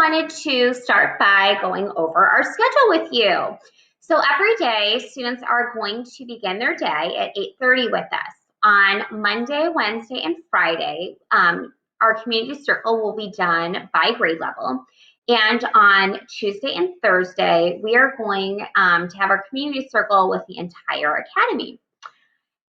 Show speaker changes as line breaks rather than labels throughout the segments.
wanted to start by going over our schedule with you. So every day, students are going to begin their day at 8:30 with us. On Monday, Wednesday, and Friday, our community circle will be done by grade level. And on Tuesday and Thursday, we are going to have our community circle with the entire academy.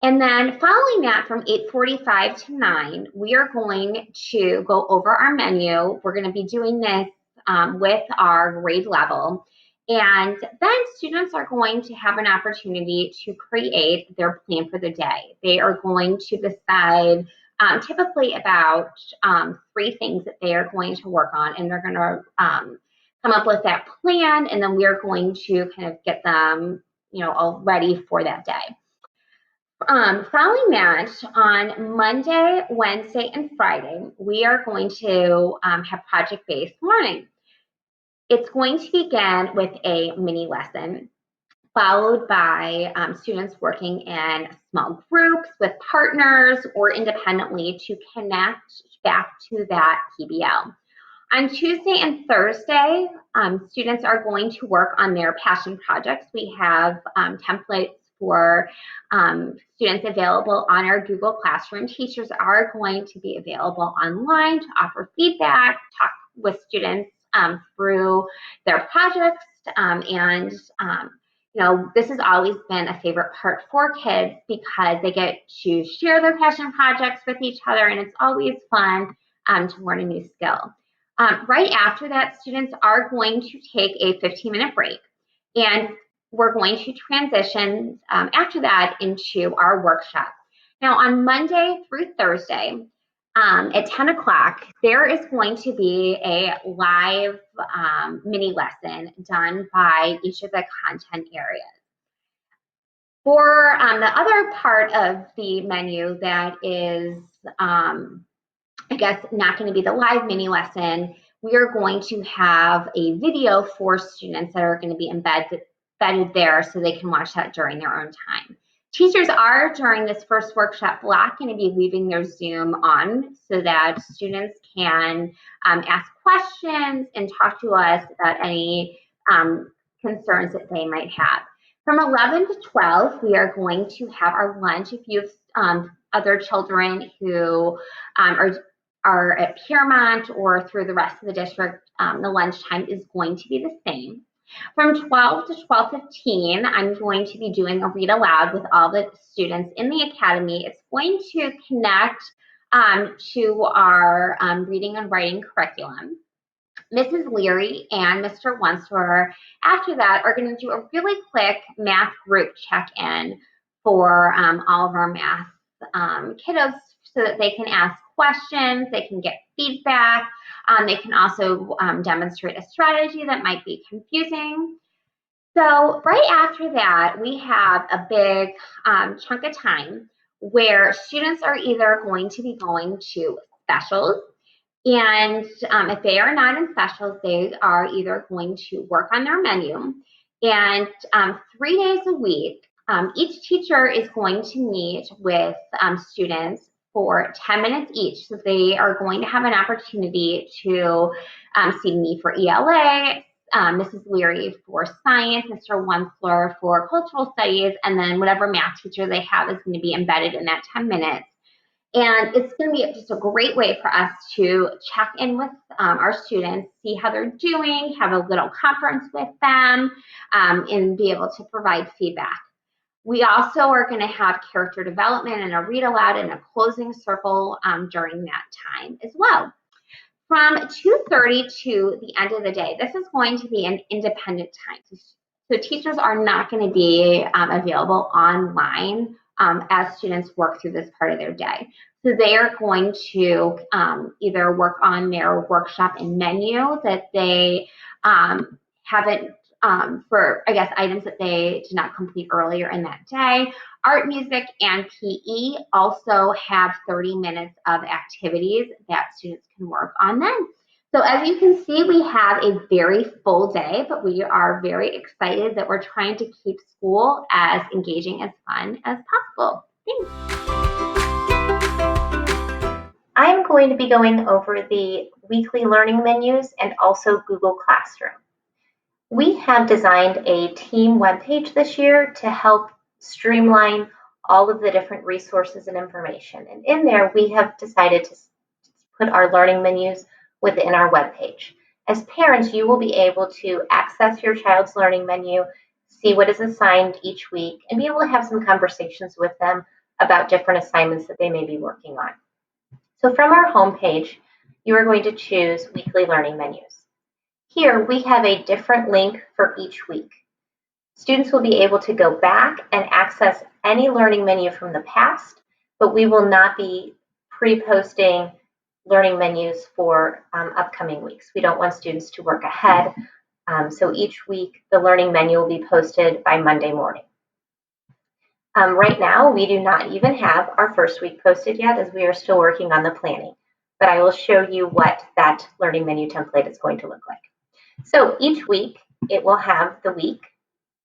And then following that from 8:45 to 9, we are going to go over our menu. We're going to be doing this with our grade level. And then students are going to have an opportunity to create their plan for the day. They are going to decide typically about 3 things that they are going to work on, and they're going to come up with that plan, and then we are going to kind of get them, all ready for that day. Following that, on Monday, Wednesday, and Friday, we are going to have project-based learning. It's going to begin with a mini lesson, followed by students working in small groups with partners or independently to connect back to that PBL. On Tuesday and Thursday, students are going to work on their passion projects. We have templates for students available on our Google Classroom. Teachers are going to be available online to offer feedback, talk with students through their projects, and this has always been a favorite part for kids because they get to share their passion projects with each other, and it's always fun to learn a new skill. Right after that, students are going to take a 15-minute break, and we're going to transition after that into our workshop. Now, on Monday through Thursday at 10 o'clock, there is going to be a live mini lesson done by each of the content areas. For the other part of the menu that is, I guess, not going to be the live mini lesson, we are going to have a video for students that are going to be embedded there so they can watch that during their own time. Teachers are, during this first workshop block, going to be leaving their Zoom on so that students can ask questions and talk to us about any concerns that they might have. From 11 to 12, we are going to have our lunch. If you have other children who are at Piermont or through the rest of the district, the lunchtime is going to be the same. From 12 to 12:15, I'm going to be doing a read aloud with all the students in the academy. It's going to connect to our reading and writing curriculum. Mrs. Leary and Mr. Wensler, after that, are going to do a really quick math group check-in for all of our math kiddos so that they can ask questions, they can get feedback, they can also demonstrate a strategy that might be confusing. So right after that, we have a big chunk of time where students are either going to be going to specials, and if they are not in specials, they are either going to work on their menu. And 3 days a week, each teacher is going to meet with students for 10 minutes each. So they are going to have an opportunity to see me for ELA, Mrs. Leary for science, Mr. Wensler for cultural studies, and then whatever math teacher they have is going to be embedded in that 10 minutes. And it's going to be just a great way for us to check in with our students, see how they're doing, have a little conference with them, and be able to provide feedback. We also are going to have character development and a read aloud and a closing circle during that time as well. From 2:30 to the end of the day, this is going to be an independent time. So teachers are not going to be available online as students work through this part of their day. So they are going to either work on their workshop and menu that they haven't for, I guess, items that they did not complete earlier in that day. Art, music, and PE also have 30 minutes of activities that students can work on then. So as you can see, we have a very full day, but we are very excited that we're trying to keep school as engaging, as fun as possible. Thanks.
I'm going to be going over the weekly learning menus and also Google Classroom. We have designed a team webpage this year to help streamline all of the different resources and information. And in there, we have decided to put our learning menus within our webpage. As parents, you will be able to access your child's learning menu, see what is assigned each week, and be able to have some conversations with them about different assignments that they may be working on. So from our homepage, you are going to choose weekly learning menus. Here we have a different link for each week. Students will be able to go back and access any learning menu from the past, but we will not be pre-posting learning menus for upcoming weeks. We don't want students to work ahead. So each week, the learning menu will be posted by Monday morning. Right now, we do not even have our first week posted yet, as we are still working on the planning, but I will show you what that learning menu template is going to look like. So each week, it will have the week.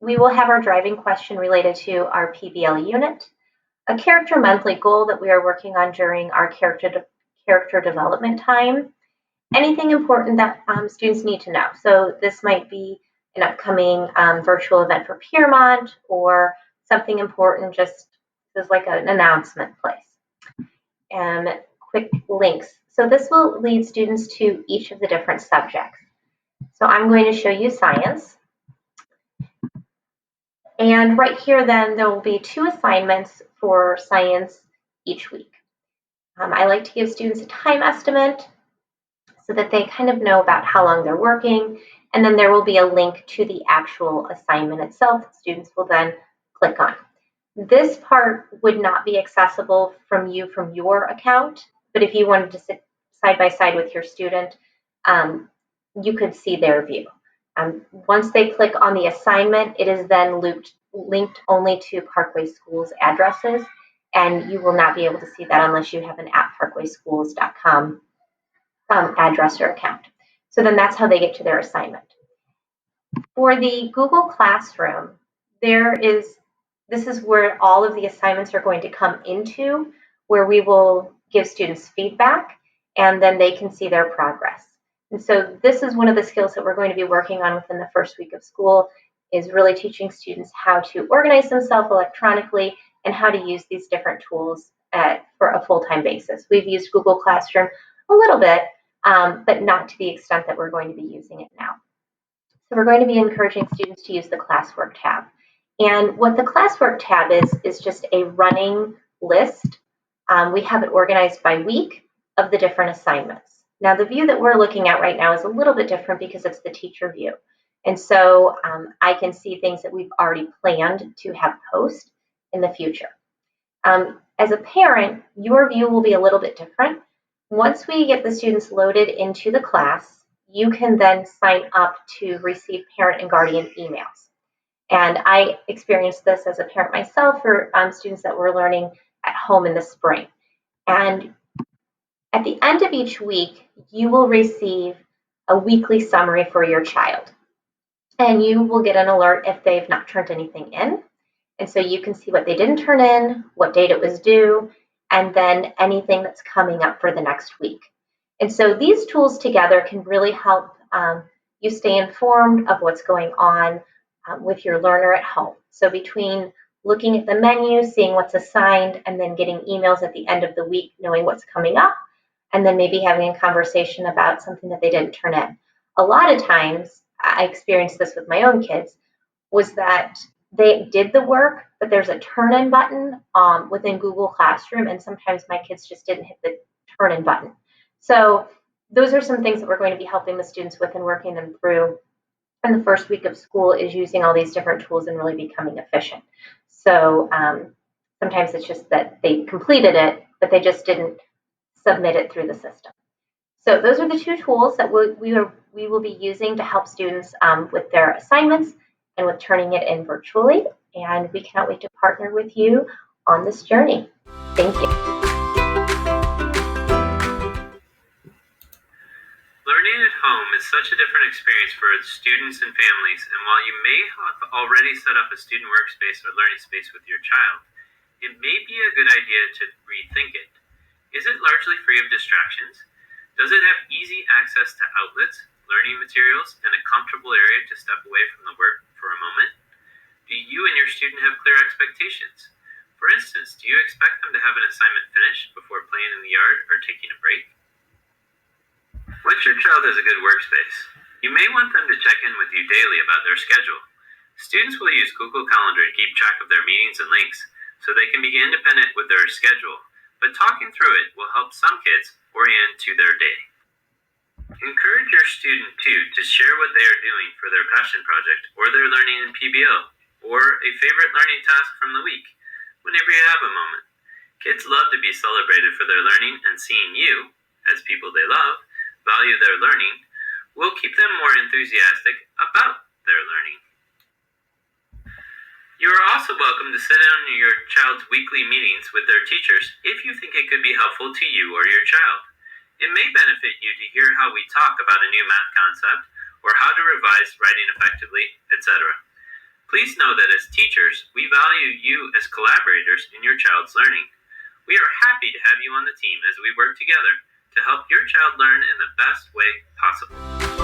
We will have our driving question related to our PBL unit, a character monthly goal that we are working on during our character development time, anything important that students need to know. So this might be an upcoming virtual event for Piermont, or something important just as like an announcement place. And quick links. So this will lead students to each of the different subjects. So I'm going to show you science. And right here then, there will be 2 assignments for science each week. I like to give students a time estimate so that they kind of know about how long they're working. And then there will be a link to the actual assignment itself that students will then click on. This part would not be accessible from your account, but if you wanted to sit side by side with your student, you could see their view. Once they click on the assignment, it is then linked only to Parkway Schools addresses, and you will not be able to see that unless you have an @parkwayschools.com address or account. So then that's how they get to their assignment. For the Google Classroom, this is where all of the assignments are going to come into, where we will give students feedback, and then they can see their progress. And so this is one of the skills that we're going to be working on within the first week of school, is really teaching students how to organize themselves electronically and how to use these different tools for a full-time basis. We've used Google Classroom a little bit, but not to the extent that we're going to be using it now. So we're going to be encouraging students to use the classwork tab. And what the classwork tab is just a running list. We have it organized by week of the different assignments. Now, the view that we're looking at right now is a little bit different because it's the teacher view. And so I can see things that we've already planned to have post in the future. As a parent, your view will be a little bit different. Once we get the students loaded into the class, you can then sign up to receive parent and guardian emails. And I experienced this as a parent myself for students that were learning at home in the spring. And at the end of each week, you will receive a weekly summary for your child. And you will get an alert if they've not turned anything in. And so you can see what they didn't turn in, what date it was due, and then anything that's coming up for the next week. And so these tools together can really help you stay informed of what's going on with your learner at home. So between looking at the menu, seeing what's assigned, and then getting emails at the end of the week, knowing what's coming up, and then maybe having a conversation about something that they didn't turn in. A lot of times, I experienced this with my own kids, was that they did the work, but there's a turn-in button within Google Classroom, and sometimes my kids just didn't hit the turn-in button. So those are some things that we're going to be helping the students with and working them through. And the first week of school is using all these different tools and really becoming efficient. So sometimes it's just that they completed it, but they just didn't submit it through the system. So those are the 2 tools that we will be using to help students with their assignments and with turning it in virtually. And we cannot wait to partner with you on this journey. Thank you.
Learning at home is such a different experience for students and families, and while you may have already set up a student workspace or learning space with your child, it may be a good idea to rethink it. Is it largely free of distractions? Does it have easy access to outlets, learning materials, and a comfortable area to step away from the work for a moment? Do you and your student have clear expectations? For instance, do you expect them to have an assignment finished before playing in the yard or taking a break? Once your child has a good workspace, you may want them to check in with you daily about their schedule. Students will use Google Calendar to keep track of their meetings and links so they can be independent with their schedule, but talking through it will help some kids orient to their day. Encourage your student, too, to share what they are doing for their passion project or their learning in PBL, or a favorite learning task from the week, whenever you have a moment. Kids love to be celebrated for their learning, and seeing you, as people they love, value their learning will keep them more enthusiastic about their learning. You are also welcome to sit down in your child's weekly meetings with their teachers if you think it could be helpful to you or your child. It may benefit you to hear how we talk about a new math concept or how to revise writing effectively, etc. Please know that as teachers, we value you as collaborators in your child's learning. We are happy to have you on the team as we work together to help your child learn in the best way possible.